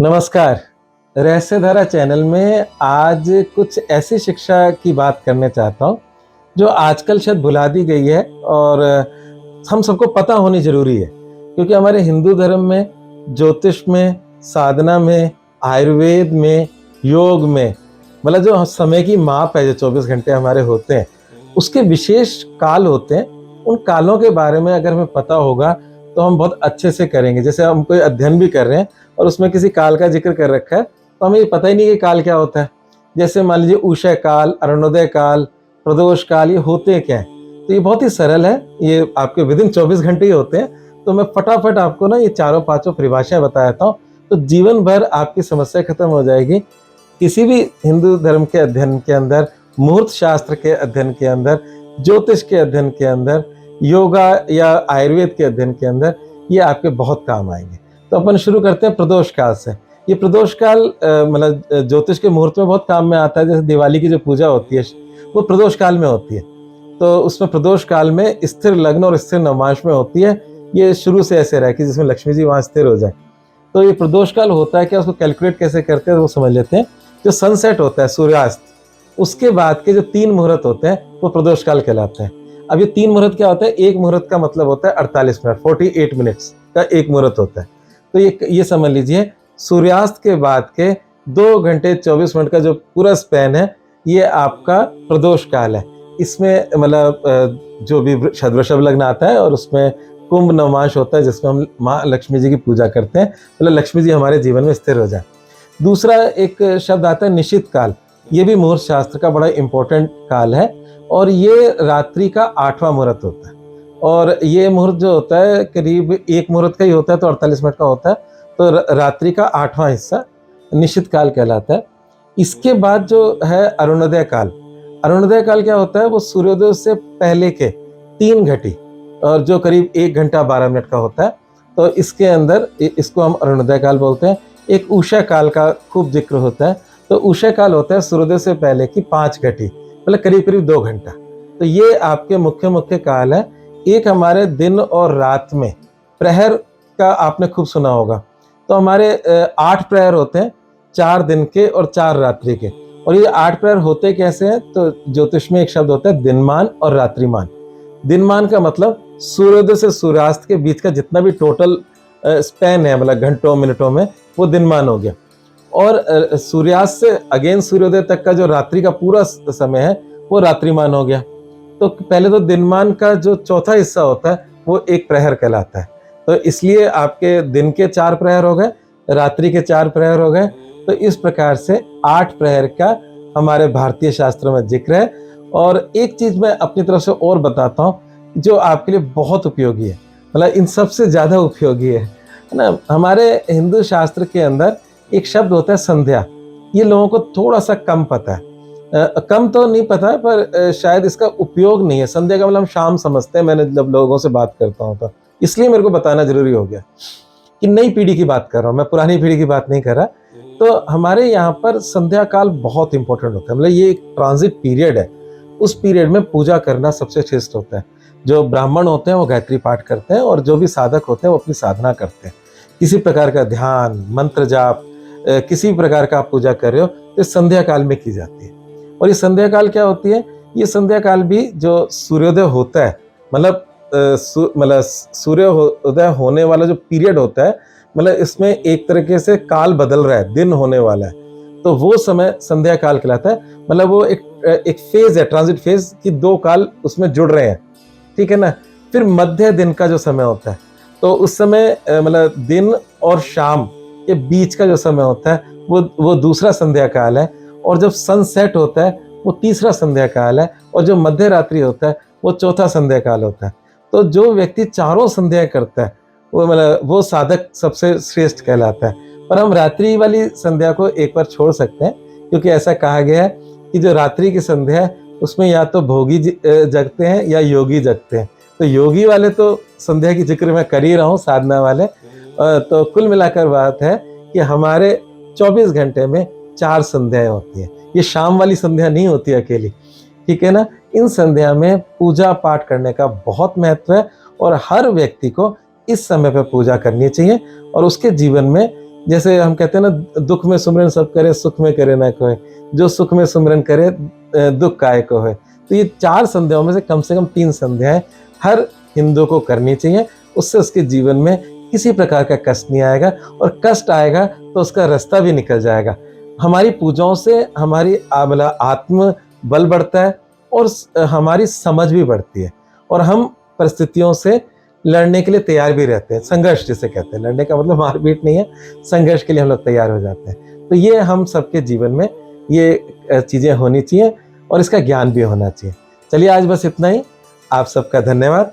नमस्कार। रहस्यधारा चैनल में आज कुछ ऐसी शिक्षा की बात करना चाहता हूँ जो आजकल शायद भुला दी गई है और हम सबको पता होनी जरूरी है, क्योंकि हमारे हिंदू धर्म में, ज्योतिष में, साधना में, आयुर्वेद में, योग में, मतलब जो समय की माप है, जो 24 घंटे हमारे होते हैं, उसके विशेष काल होते हैं। उन कालों के बारे में अगर हमें पता होगा तो हम बहुत अच्छे से करेंगे। जैसे हम कोई अध्ययन भी कर रहे हैं और उसमें किसी काल का जिक्र कर रखा है तो हमें ये पता ही नहीं कि काल क्या होता है। जैसे मान लीजिए उषय काल, अरुणोदय काल, प्रदोष काल, ये होते क्या है। तो ये बहुत ही सरल है, ये आपके विदिन 24 घंटे ही होते हैं। तो मैं फटाफट आपको ना ये चारों पांचों परिभाषाएं बता देता हूँ, तो जीवन भर आपकी समस्या खत्म हो जाएगी। किसी भी हिंदू धर्म के अध्ययन के अंदर, मुहूर्त शास्त्र के अध्ययन के अंदर, ज्योतिष के अध्ययन के अंदर, योगा या आयुर्वेद के अध्ययन के अंदर ये आपके बहुत काम आएंगे। तो अपन शुरू करते हैं प्रदोष काल से। ये प्रदोष काल मतलब ज्योतिष के मुहूर्त में बहुत काम में आता है। जैसे दिवाली की जो पूजा होती है वो प्रदोष काल में होती है, तो उसमें प्रदोष काल में स्थिर लग्न और स्थिर नवमांश में होती है। ये शुरू से ऐसे रहा कि जिसमें लक्ष्मी जी वहाँ स्थिर हो जाए। तो ये प्रदोष काल होता है क्या, उसको कैलकुलेट कैसे करते हैं वो समझ लेते हैं। जो सनसेट होता है, सूर्यास्त, उसके बाद के जो 3 मुहूर्त होते हैं वो प्रदोष काल कहलाते हैं। अब ये 3 मुहूर्त क्या होता है, एक मुहूर्त का मतलब होता है 48 मिनट, 48 मिनट्स का एक मुहूर्त होता है। तो ये समझ लीजिए, सूर्यास्त के बाद के 2 घंटे 24 मिनट का जो पूरा स्पैन है ये आपका प्रदोष काल है। इसमें मतलब जो भी वृषभ लग्न आता है और उसमें कुंभ नवमांश होता है, जिसमें हम माँ लक्ष्मी जी की पूजा करते हैं, मतलब लक्ष्मी जी हमारे जीवन में स्थिर हो जाए। दूसरा एक शब्द आता है निशित काल। ये भी मुहूर्त शास्त्र का बड़ा इंपॉर्टेंट काल है और ये रात्रि का 8वां मुहूर्त होता है। और ये मुहूर्त जो होता है करीब एक मुहूर्त का ही होता है, तो 48 मिनट का होता है। तो रात्रि का 8वां हिस्सा निशित काल कहलाता है। इसके बाद जो है अरुणोदय काल। अरुणोदय काल क्या होता है, वो सूर्योदय से पहले के 3 घटी और जो करीब 1 घंटा 12 मिनट का होता है। तो इसके अंदर इसको हम अरुणोदय काल बोलते हैं। एक उषय काल का खूब जिक्र होता है। तो उषय काल होता है सूर्योदय से पहले की 5 घटी, मतलब करीब करीब 2 घंटा। तो ये आपके मुख्य मुख्य काल है। एक हमारे दिन और रात में प्रहर का आपने खूब सुना होगा। तो हमारे 8 प्रहर होते हैं, 4 दिन के और 4 रात्रि के। और ये 8 प्रहर होते कैसे हैं, तो ज्योतिष में एक शब्द होता है दिनमान और रात्रिमान। दिनमान का मतलब सूर्योदय से सूर्यास्त के बीच का जितना भी टोटल स्पैन है, मतलब घंटों मिनटों में, वो दिनमान हो गया। और सूर्यास्त से अगेन सूर्योदय तक का जो रात्रि का पूरा समय है वो रात्रिमान हो गया। तो पहले तो दिनमान का जो चौथा हिस्सा होता है वो एक प्रहर कहलाता है। तो इसलिए आपके दिन के 4 प्रहर हो गए, रात्रि के 4 प्रहर हो गए। तो इस प्रकार से 8 प्रहर का हमारे भारतीय शास्त्रों में जिक्र है। और एक चीज मैं अपनी तरफ से और बताता हूँ जो आपके लिए बहुत उपयोगी है, मतलब इन सबसे ज्यादा उपयोगी है ना। हमारे हिंदू शास्त्र के अंदर एक शब्द होता है संध्या। ये लोगों को थोड़ा सा कम पता है। कम तो नहीं पता है, पर शायद इसका उपयोग नहीं है। संध्या का मतलब हम शाम समझते हैं, मैंने जब लोगों से बात करता हूँ तो इसलिए मेरे को बताना जरूरी हो गया कि नई पीढ़ी की बात कर रहा हूँ मैं, पुरानी पीढ़ी की बात नहीं कर रहा। तो हमारे यहाँ पर संध्या काल बहुत इंपॉर्टेंट होता है, मतलब ये एक ट्रांजिट पीरियड है। उस पीरियड में पूजा करना सबसे श्रेष्ठ होता है। जो ब्राह्मण होते हैं वो गायत्री पाठ करते हैं और जो भी साधक होते हैं वो अपनी साधना करते हैं। किसी प्रकार का ध्यान, मंत्र जाप, किसी भी प्रकार का आप पूजा कर रहे हो तो संध्या काल में की जाती है। और ये संध्या काल क्या होती है, ये संध्या काल भी जो सूर्योदय होता है, मतलब सूर्योदय होने वाला जो पीरियड होता है, मतलब इसमें एक तरीके से काल बदल रहा है, दिन होने वाला है, तो वो समय संध्या काल कहलाता है। मतलब वो एक फेज है, ट्रांजिट फेज की 2 काल उसमें जुड़ रहे हैं, ठीक है ना। फिर मध्य दिन का जो समय होता है, तो उस समय मतलब दिन और शाम के बीच का जो समय होता है वो दूसरा संध्या काल है। और जब सनसेट होता है वो तीसरा संध्या काल है। और जो मध्य रात्रि होता है वो चौथा संध्या काल होता है। तो जो व्यक्ति चारों संध्या करता है वो मतलब वो साधक सबसे श्रेष्ठ कहलाता है। पर हम रात्रि वाली संध्या को एक बार छोड़ सकते हैं, क्योंकि ऐसा कहा गया है कि जो रात्रि की संध्या है उसमें या तो भोगी जगते हैं या योगी जगते हैं। तो योगी वाले तो संध्या की जिक्र मैं कर ही रहा हूँ, साधना वाले। तो कुल मिलाकर बात है कि हमारे 24 घंटे में 4 संध्याएं होती हैं। ये शाम वाली संध्या नहीं होती अकेली, ठीक है ना। इन संध्या में पूजा पाठ करने का बहुत महत्व है और हर व्यक्ति को इस समय पर पूजा करनी चाहिए और उसके जीवन में जैसे हम कहते हैं ना, दुख में सुमिरन सब करे, सुख में करे ना कोई, जो सुख में सुमिरन करे दुख काय को है। तो ये 4 संध्याओं में से कम 3 संध्याएं हर हिंदू को करनी चाहिए। उससे उसके जीवन में किसी प्रकार का कष्ट नहीं आएगा, और कष्ट आएगा तो उसका रास्ता भी निकल जाएगा। हमारी पूजाओं से हमारी आत्म बल बढ़ता है, और हमारी समझ भी बढ़ती है, और हम परिस्थितियों से लड़ने के लिए तैयार भी रहते हैं। संघर्ष जिसे कहते हैं, लड़ने का मतलब मारपीट नहीं है, संघर्ष के लिए हम लोग तैयार हो जाते हैं। तो ये हम सबके जीवन में ये चीज़ें होनी चाहिए, और इसका ज्ञान भी होना चाहिए। चलिए आज बस इतना ही। आप सबका धन्यवाद।